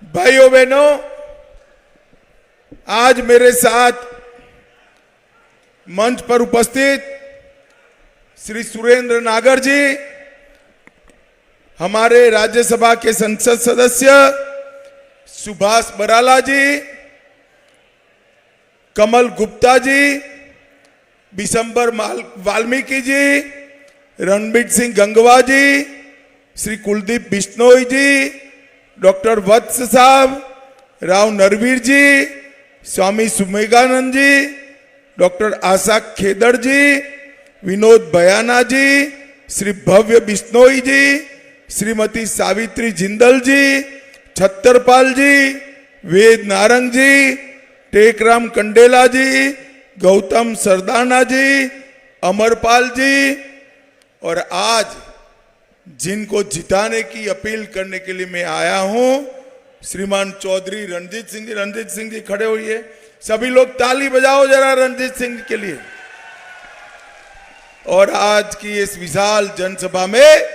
भाइयों बहनों, आज मेरे साथ मंच पर उपस्थित श्री सुरेंद्र नागर जी, हमारे राज्यसभा के संसद सदस्य सुभाष बराला जी, कमल गुप्ता जी, बिशंबर वाल्मीकि जी, रणबीर सिंह गंगवा जी, श्री कुलदीप बिश्नोई जी, डॉक्टर वत्स साहब, राव नरवीर जी, स्वामी सुमेगानंद जी, डॉक्टर आशा खेदड़ जी, विनोद बयाना जी, श्री भव्य बिश्नोई जी, श्रीमती सावित्री जिंदल जी, छत्तरपाल जी, वेद नारंग जी, टेकराम कंडेला जी, गौतम सरदाना जी, अमरपाल जी, और आज जिनको जिताने की अपील करने के लिए मैं आया हूं, श्रीमान चौधरी रणजीत सिंह जी। रणजीत सिंह जी खड़े होइए, सभी लोग ताली बजाओ जरा रणजीत सिंह के लिए। और आज की इस विशाल जनसभा में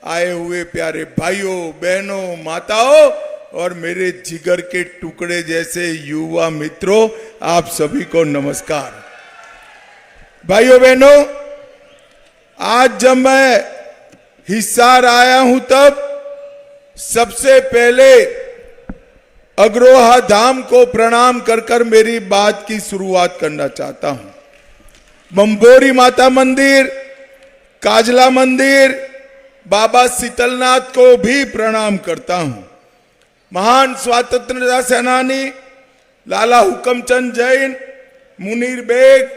आए हुए प्यारे भाइयों बहनों माताओं और मेरे जिगर के टुकड़े जैसे युवा मित्रों, आप सभी को नमस्कार। भाइयों बहनों, आज जब मैं हिसार आया हूं तब सबसे पहले अग्रोहा धाम को प्रणाम कर कर मेरी बात की शुरुआत करना चाहता हूं। बम्बोरी माता मंदिर, काजला मंदिर, बाबा शीतलनाथ को भी प्रणाम करता हूं। महान स्वतंत्रता सेनानी लाला हुकमचंद जैन, मुनीर बेग,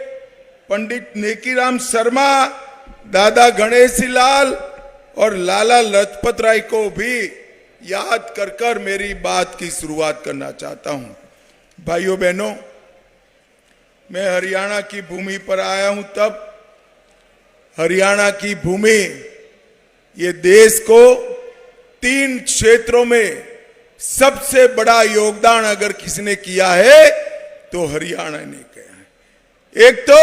पंडित नेकीराम शर्मा, दादा गणेशी लाल और लाला लजपत राय को भी याद कर कर मेरी बात की शुरुआत करना चाहता हूं। भाइयों बहनों, मैं हरियाणा की भूमि पर आया हूं तब हरियाणा की भूमि ये देश को 3 क्षेत्रों में सबसे बड़ा योगदान अगर किसी ने किया है तो हरियाणा ने किया है। एक तो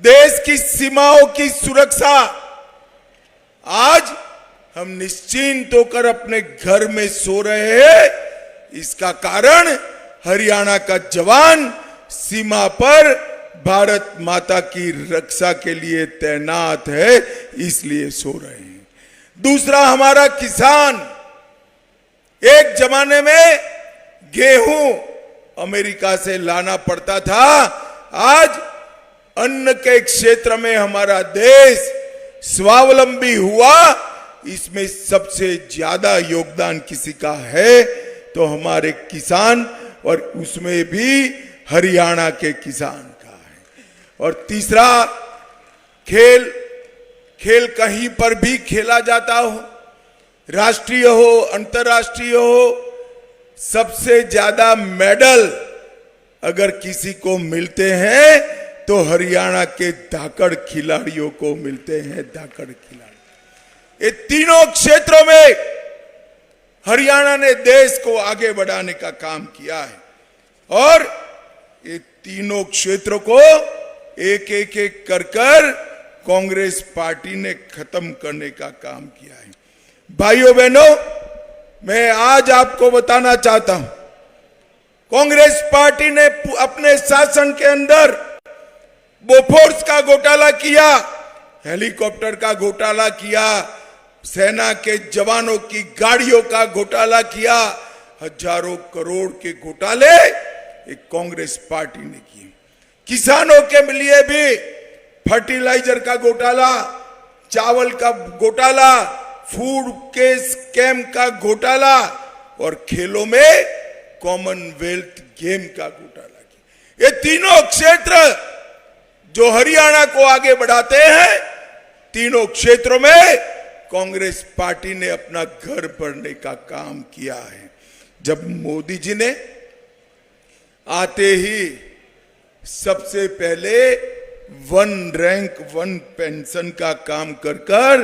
देश की सीमाओं की सुरक्षा। आज हम निश्चिंत होकर अपने घर में सो रहे हैं, इसका कारण हरियाणा का जवान सीमा पर भारत माता की रक्षा के लिए तैनात है, इसलिए सो रहे हैं। दूसरा, हमारा किसान। एक जमाने में गेहूं अमेरिका से लाना पड़ता था, आज अन्न के क्षेत्र में हमारा देश स्वावलंबी हुआ। इसमें सबसे ज्यादा योगदान किसी का है तो हमारे किसान, और उसमें भी हरियाणा के किसान का है। और तीसरा, खेल कहीं पर भी खेला जाता हो, राष्ट्रीय हो अंतर्राष्ट्रीय हो, सबसे ज्यादा मेडल अगर किसी को मिलते हैं तो हरियाणा के धाकड़ खिलाड़ियों को मिलते हैं। धाकड़ खिलाड़ी, ये तीनों क्षेत्रों में हरियाणा ने देश को आगे बढ़ाने का काम किया है, और ये तीनों क्षेत्रों को एक एक कर कर कांग्रेस पार्टी ने खत्म करने का काम किया है। भाइयों बहनों, मैं आज आपको बताना चाहता हूं, कांग्रेस पार्टी ने अपने शासन के अंदर बोफोर्स का घोटाला किया, हेलीकॉप्टर का घोटाला किया, सेना के जवानों की गाड़ियों का घोटाला किया, हजारों करोड़ के घोटाले एक कांग्रेस पार्टी ने किए। किसानों के लिए भी फर्टिलाइजर का घोटाला, चावल का घोटाला, फूड के स्कैम का घोटाला, और खेलों में कॉमनवेल्थ गेम का घोटाला किया। ये तीनों क्षेत्र जो हरियाणा को आगे बढ़ाते हैं, तीनों क्षेत्रों में कांग्रेस पार्टी ने अपना घर भरने का काम किया है। जब मोदी जी ने आते ही सबसे पहले 1 रैंक 1 पेंशन का काम कर कर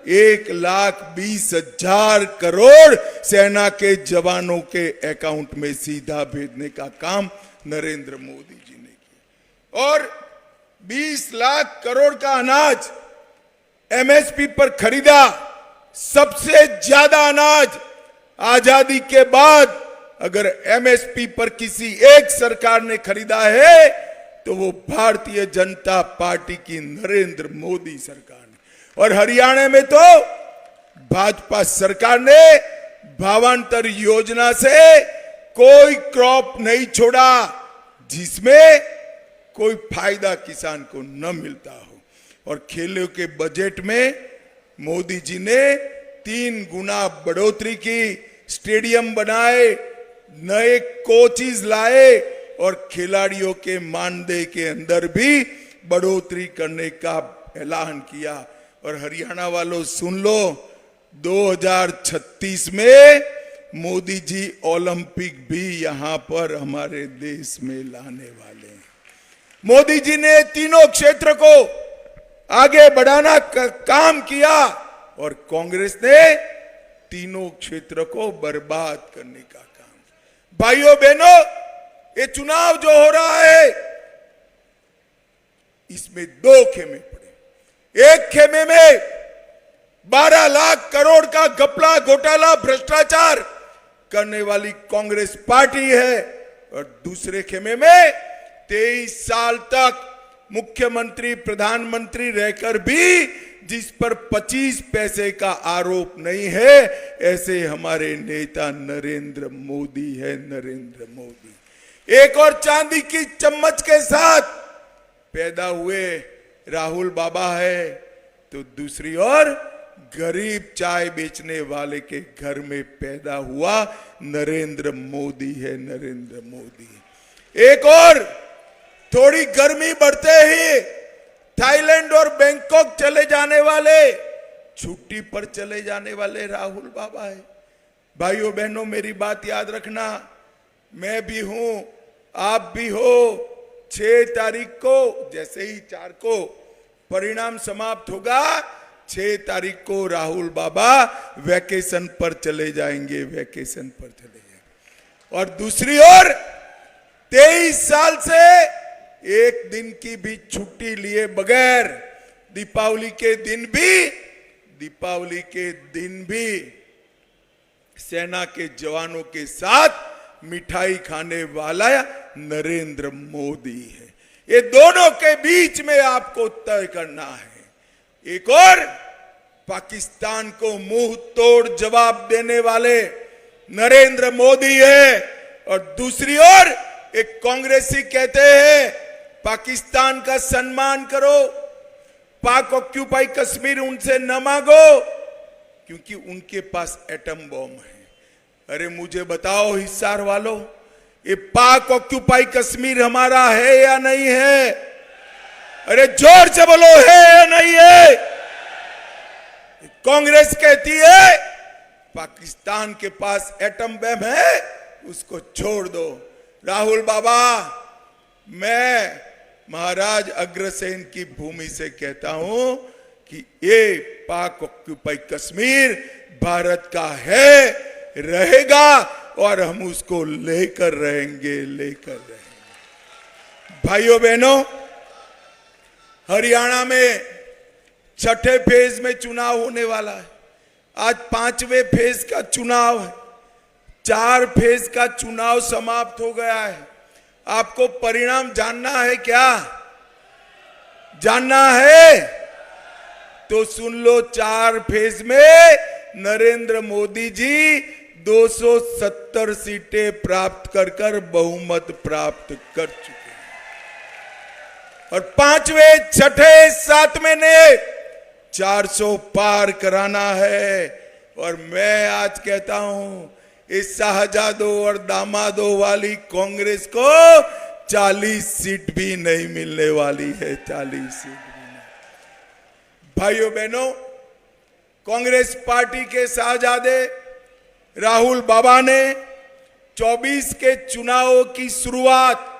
1,20,000 करोड़ सेना के जवानों के अकाउंट में सीधा भेजने का काम नरेंद्र मोदी जी ने किया, और 20 लाख करोड़ का अनाज एमएसपी पर खरीदा। सबसे ज्यादा अनाज आजादी के बाद अगर एमएसपी पर किसी एक सरकार ने खरीदा है तो वो भारतीय जनता पार्टी की नरेंद्र मोदी सरकार ने। और हरियाणा में तो भाजपा सरकार ने भावांतर योजना से कोई क्रॉप नहीं छोड़ा जिसमें कोई फायदा किसान को न मिलता हो। और खेलों के बजट में मोदी जी ने 3 गुना बढ़ोतरी की, स्टेडियम बनाए, नए कोचेस लाए और खिलाड़ियों के मानदेय के अंदर भी बढ़ोतरी करने का ऐलान किया। और हरियाणा वालों सुन लो, 2036 में मोदी जी ओलंपिक भी यहां पर हमारे देश में लाने वाले हैं। मोदी जी ने तीनों क्षेत्र को आगे बढ़ाना का काम किया और कांग्रेस ने तीनों क्षेत्र को बर्बाद करने का काम। भाइयों बहनों, ये चुनाव जो हो रहा है इसमें 2 खेमे पड़े। एक खेमे में 12 लाख करोड़ का घपला, घोटाला, भ्रष्टाचार करने वाली कांग्रेस पार्टी है और दूसरे खेमे में 23 साल तक मुख्यमंत्री, प्रधानमंत्री रहकर भी जिस पर 25 पैसे का आरोप नहीं है, ऐसे हमारे नेता नरेंद्र मोदी है, नरेंद्र मोदी। एक और चांदी की चम्मच के साथ पैदा हुए राहुल बाबा है तो दूसरी ओर गरीब चाय बेचने वाले के घर में पैदा हुआ नरेंद्र मोदी है, नरेंद्र मोदी। एक और थोड़ी गर्मी बढ़ते ही थाईलैंड और बैंकॉक चले जाने वाले, छुट्टी पर चले जाने वाले राहुल बाबा है। भाइयों बहनों, मेरी बात याद रखना, मैं भी हूं, आप भी हो। 6 तारीख को, जैसे ही 4 को परिणाम समाप्त होगा, 6 तारीख को राहुल बाबा वैकेशन पर चले जाएंगे, वैकेशन पर चले जाएंगे। और दूसरी ओर 23 साल से एक दिन की भी छुट्टी लिए बगैर दीपावली के दिन भी सेना के जवानों के साथ मिठाई खाने वाला नरेंद्र मोदी है। ये दोनों के बीच में आपको तय करना है। एक और पाकिस्तान को मुंह तोड़ जवाब देने वाले नरेंद्र मोदी है और दूसरी ओर एक कांग्रेसी कहते हैं पाकिस्तान का सम्मान करो, पाक ऑक्यूपाई कश्मीर उनसे न मांगो क्योंकि उनके पास एटम बॉम्ब है। अरे मुझे बताओ हिसार वालों, ये पाक ऑक्यूपाई कश्मीर हमारा है या नहीं है? अरे जोर से बोलो, है या नहीं है? कांग्रेस कहती है पाकिस्तान के पास एटम बम है, उसको छोड़ दो। राहुल बाबा, मैं महाराज अग्रसेन की भूमि से कहता हूं कि ये पाक ऑक्यूपाई कश्मीर भारत का है, रहेगा और हम उसको लेकर रहेंगे। भाइयों बहनों, हरियाणा में 6ठे फेज में चुनाव होने वाला है। आज 5वें फेज का चुनाव है। 4 फेज का चुनाव समाप्त हो गया है। आपको परिणाम जानना है क्या? जानना है तो सुन लो। 4 फेज में नरेंद्र मोदी जी 270 सीटें प्राप्त कर बहुमत प्राप्त कर चुके हैं और 5वें, 6ठे, 7वें ने 400 पार कराना है। और मैं आज कहता हूं, इस शाहजादों और दामादों वाली कांग्रेस को 40 सीट भी नहीं मिलने वाली है, 40 सीट भी नहीं। भाइयों बहनों, कांग्रेस पार्टी के शाहजादे राहुल बाबा ने 24 के चुनावों की शुरुआत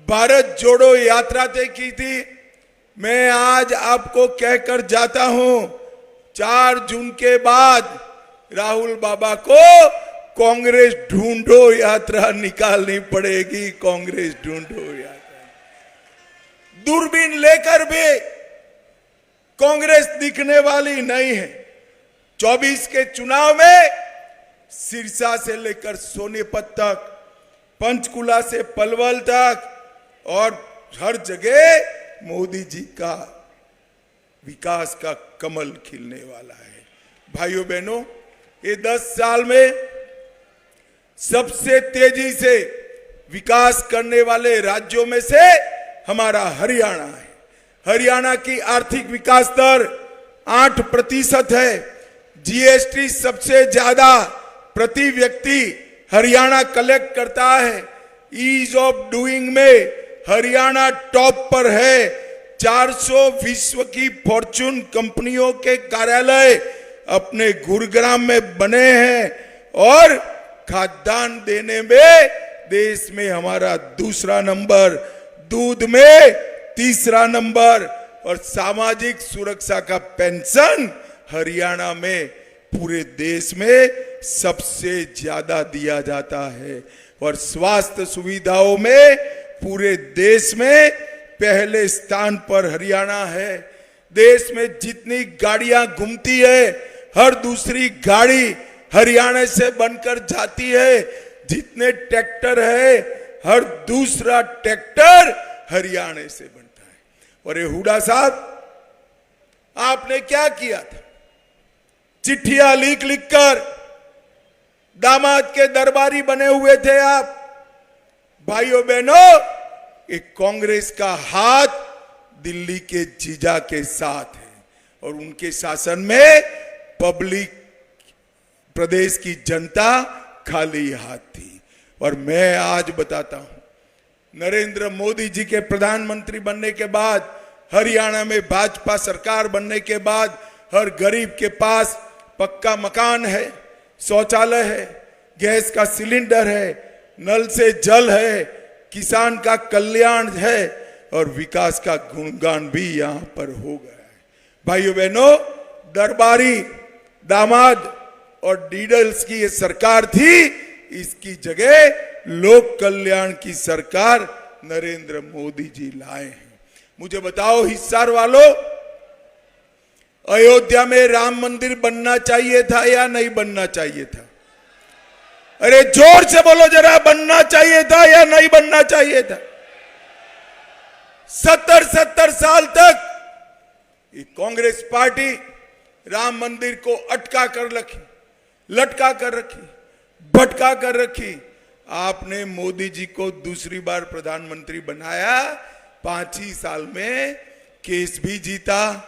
भारत जोड़ो यात्रा से की थी। मैं आज आपको कहकर जाता हूं, 4 जून के बाद राहुल बाबा को कांग्रेस ढूंढो यात्रा निकालनी पड़ेगी। कांग्रेस ढूंढो यात्रा, दूरबीन लेकर भी कांग्रेस दिखने वाली नहीं है। 24 के चुनाव में सिरसा से लेकर सोनीपत तक, पंचकुला से पलवल तक, और हर जगह मोदी जी का विकास का कमल खिलने वाला है। भाइयों बहनों, ये 10 साल में सबसे तेजी से विकास करने वाले राज्यों में से हमारा हरियाणा है। हरियाणा की आर्थिक विकास दर 8% है। जीएसटी सबसे ज्यादा प्रति व्यक्ति हरियाणा कलेक्ट करता है। ईज ऑफ डूइंग में हरियाणा टॉप पर है। 400 विश्व की फॉर्च्यून कंपनियों के कार्यालय अपने गुरुग्राम में बने हैं, और खाद्यान्न देने में देश में हमारा दूसरा नंबर, दूध में तीसरा नंबर, और सामाजिक सुरक्षा का पेंशन हरियाणा में पूरे देश में सबसे ज्यादा दिया जाता है। और स्वास्थ्य सुविधाओं में पूरे देश में पहले स्थान पर हरियाणा है। देश में जितनी गाड़ियां घूमती है, हर दूसरी गाड़ी हरियाणा से बनकर जाती है। जितने ट्रैक्टर है, हर दूसरा ट्रैक्टर हरियाणा से बनता है। और ये हुड्डा साहब, आपने क्या किया था? चिट्ठियां लिख लिखकर दामाद के दरबारी बने हुए थे आप। भाइयों बहनों, एक कांग्रेस का हाथ दिल्ली के जीजा के साथ है, और उनके शासन में पब्लिक, प्रदेश की जनता खाली हाथ थी। और मैं आज बताता हूं, नरेंद्र मोदी जी के प्रधानमंत्री बनने के बाद, हरियाणा में भाजपा सरकार बनने के बाद, हर गरीब के पास पक्का मकान है, शौचालय है, गैस का सिलेंडर है, नल से जल है, किसान का कल्याण है, और विकास का गुणगान भी यहां पर हो गया है। भाइयों बहनों, दरबारी, दामाद और डीडल्स की ये सरकार थी, इसकी जगह लोक कल्याण की सरकार नरेंद्र मोदी जी लाए हैं। मुझे बताओ हिसार वालों, अयोध्या में राम मंदिर बनना चाहिए था या नहीं बनना चाहिए था? अरे जोर से बोलो जरा, बनना चाहिए था या नहीं बनना चाहिए था? 70 साल तक ये कांग्रेस पार्टी राम मंदिर को अटका कर रखी, लटका कर रखी, भटका कर रखी। आपने मोदी जी को दूसरी बार प्रधानमंत्री बनाया, 5 ही साल में केस भी जीता,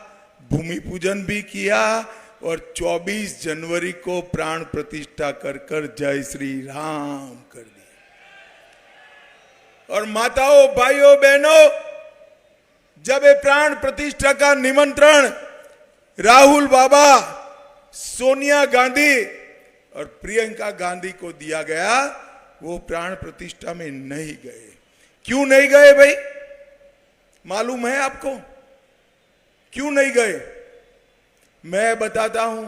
भूमि पूजन भी किया, और 24 जनवरी को प्राण प्रतिष्ठा कर कर जय श्री राम कर दिया। और माताओं, भाइयों बहनों, जब ये प्राण प्रतिष्ठा का निमंत्रण राहुल बाबा, सोनिया गांधी और प्रियंका गांधी को दिया गया, वो प्राण प्रतिष्ठा में नहीं गए। क्यों नहीं गए भाई? मालूम है आपको क्यों नहीं गए? मैं बताता हूं।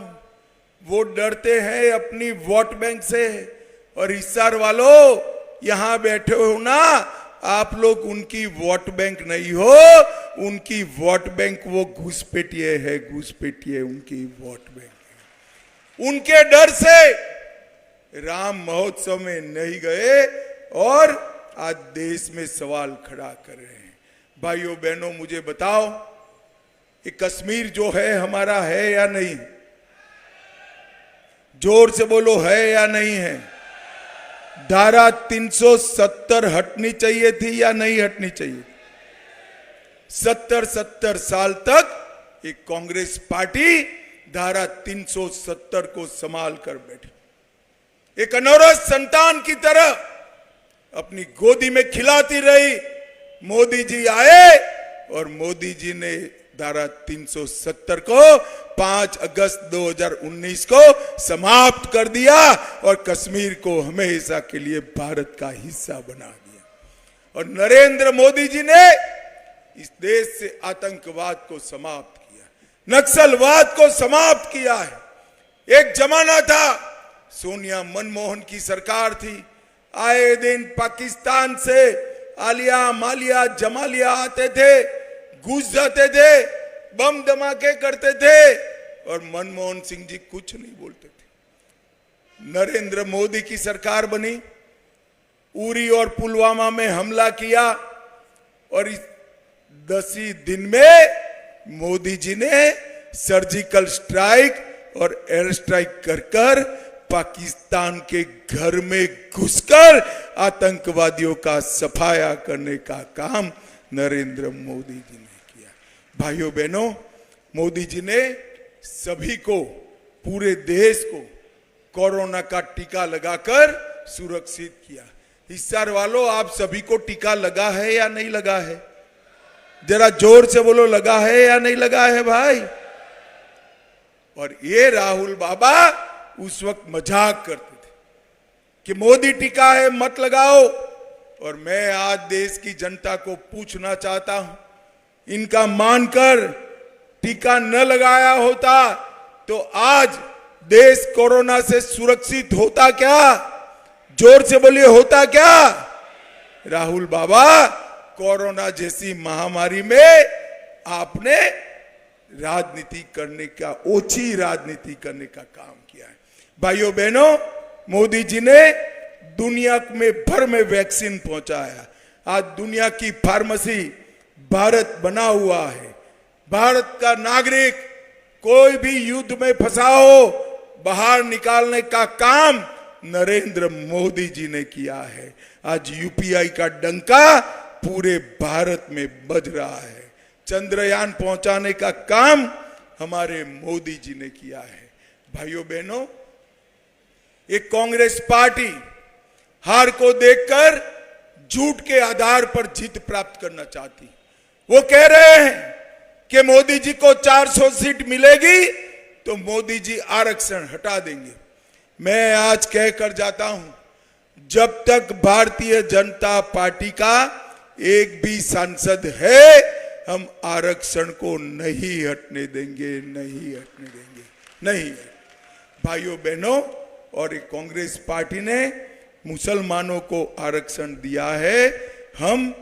वो डरते हैं अपनी वोट बैंक से। और हिसार वालों, यहां बैठे हो ना, आप लोग उनकी वोट बैंक नहीं हो, उनकी वोट बैंक वो घुसपैठिए है, घुसपैठिए उनकी वोट बैंक है। उनके डर से राम महोत्सव में नहीं गए, और आज देश में सवाल खड़ा कर रहे हैं। भाइयों बहनों, मुझे बताओ, ये कश्मीर जो है हमारा है या नहीं? जोर से बोलो, है या नहीं है? धारा 370 हटनी चाहिए थी या नहीं हटनी चाहिए? 70 साल तक एक कांग्रेस पार्टी धारा 370 को संभाल कर बैठी, एक अनौरत संतान की तरह अपनी गोदी में खिलाती रही। मोदी जी आए और मोदी जी ने धारा 370 को 5 अगस्त 2019 को समाप्त कर दिया, और कश्मीर को हमेशा के लिए भारत का हिस्सा बना दिया। और नरेंद्र मोदी जी ने इस देश से आतंकवाद को समाप्त किया, नक्सलवाद को समाप्त किया है। एक जमाना था, सोनिया मनमोहन की सरकार थी, आए दिन पाकिस्तान से आलिया, मालिया, जमालिया आते थे, घुस जाते थे, बम धमाके करते थे, और मनमोहन सिंह जी कुछ नहीं बोलते थे। नरेंद्र मोदी की सरकार बनी, उरी और पुलवामा में हमला किया और इस 10 ही दिन में मोदी जी ने सर्जिकल स्ट्राइक और एयर स्ट्राइक कर पाकिस्तान के घर में घुसकर आतंकवादियों का सफाया करने का काम नरेंद्र मोदी जी ने किया। भाइयों बहनों, मोदी जी ने सभी को, पूरे देश को कोरोना का टीका लगाकर सुरक्षित किया। हिसार वालों, आप सभी को टीका लगा है या नहीं लगा है? जरा जोर से बोलो, लगा है या नहीं लगा है भाई? और ये राहुल बाबा उस वक्त मजाक करते थे कि मोदी टीका है मत लगाओ। और मैं आज देश की जनता को पूछना चाहता हूं, इनका मानकर टीका न लगाया होता तो आज देश कोरोना से सुरक्षित होता क्या? जोर से बोलिए, होता क्या? राहुल बाबा, कोरोना जैसी महामारी में आपने राजनीति करने का, ओछी राजनीति करने का काम किया है। भाइयों बहनों, मोदी जी ने दुनिया में भर में वैक्सीन पहुंचाया। आज दुनिया की फार्मेसी भारत बना हुआ है। भारत का नागरिक कोई भी युद्ध में फंसा हो, बाहर निकालने का काम नरेंद्र मोदी जी ने किया है। आज यूपीआई का डंका पूरे भारत में बज रहा है। चंद्रयान पहुंचाने का काम हमारे मोदी जी ने किया है। भाइयों बहनों, एक कांग्रेस पार्टी हार को देखकर झूठ के आधार पर जीत प्राप्त करना चाहती। वो कह रहे हैं कि मोदी जी को 400 सीट मिलेगी तो मोदी जी आरक्षण हटा देंगे। मैं आज कहकर जाता हूं, जब तक भारतीय जनता पार्टी का एक भी सांसद है, हम आरक्षण को नहीं हटने देंगे, नहीं हटने देंगे, नहीं। भाइयों बहनों, और एक कांग्रेस पार्टी ने मुसलमानों को आरक्षण दिया है। हम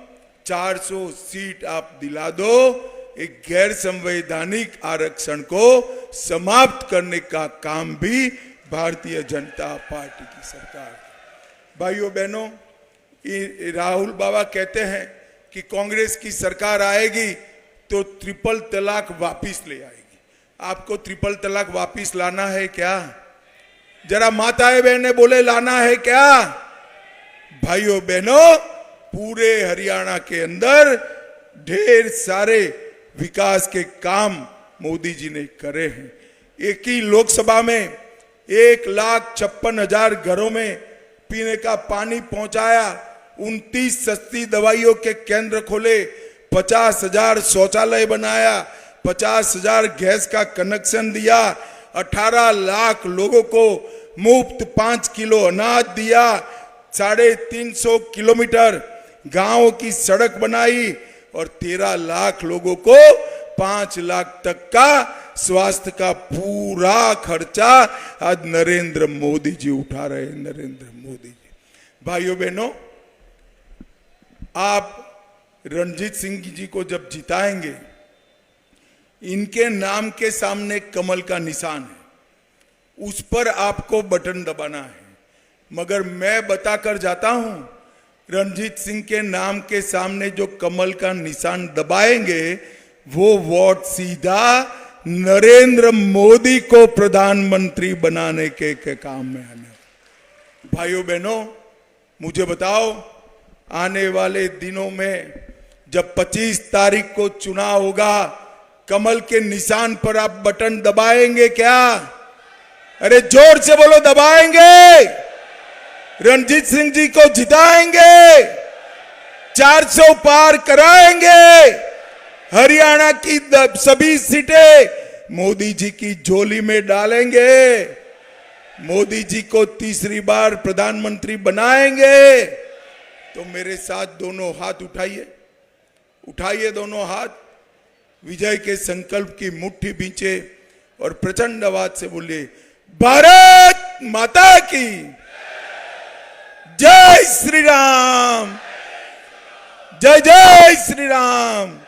400 सीट आप दिला दो, एक गैर संवैधानिक आरक्षण को समाप्त करने का काम भी भारतीय जनता पार्टी की सरकार। भाइयों बहनों, राहुल बाबा कहते हैं कि कांग्रेस की सरकार आएगी तो ट्रिपल तलाक वापिस ले आएगी। आपको ट्रिपल तलाक वापिस लाना है क्या? जरा माताएं बहनें बोले, लाना है क्या? भाइयों बहनों, पूरे हरियाणा के अंदर ढेर सारे विकास के काम मोदी जी ने करे हैं। एक ही लोकसभा में 1,56,000 घरों में पीने का पानी पहुंचाया, 29 सस्ती दवाइयों के केंद्र खोले, 50,000 शौचालय बनाया, 50,000 गैस का कनेक्शन दिया, 18 लाख लोगों को मुफ्त 5 किलो अनाज दिया, 350 किलोमीटर गांव की सड़क बनाई और 13 लाख लोगों को 5 लाख तक का स्वास्थ्य का पूरा खर्चा आज नरेंद्र मोदी जी उठा रहे हैं। नरेंद्र मोदी जी। भाइयों बहनों, आप रणजीत सिंह जी को जब जिताएंगे, इनके नाम के सामने कमल का निशान है, उस पर आपको बटन दबाना है। मगर मैं बताकर जाता हूं, रणजीत सिंह के नाम के सामने जो कमल का निशान दबाएंगे, वो वोट सीधा नरेंद्र मोदी को प्रधानमंत्री बनाने के काम में आने। भाइयों बहनों, मुझे बताओ, आने वाले दिनों में जब 25 तारीख को चुनाव होगा, कमल के निशान पर आप बटन दबाएंगे क्या? अरे जोर से बोलो, दबाएंगे? रणजीत सिंह जी को जिताएंगे, 400 पार कराएंगे, हरियाणा की सभी सीटें मोदी जी की झोली में डालेंगे, मोदी जी को तीसरी बार प्रधानमंत्री बनाएंगे। तो मेरे साथ दोनों हाथ उठाइए, उठाइए दोनों हाथ, विजय के संकल्प की मुट्ठी बींचे और प्रचंड आवाज से बोलिए, भारत माता की जय श्री राम, जय जय श्री राम।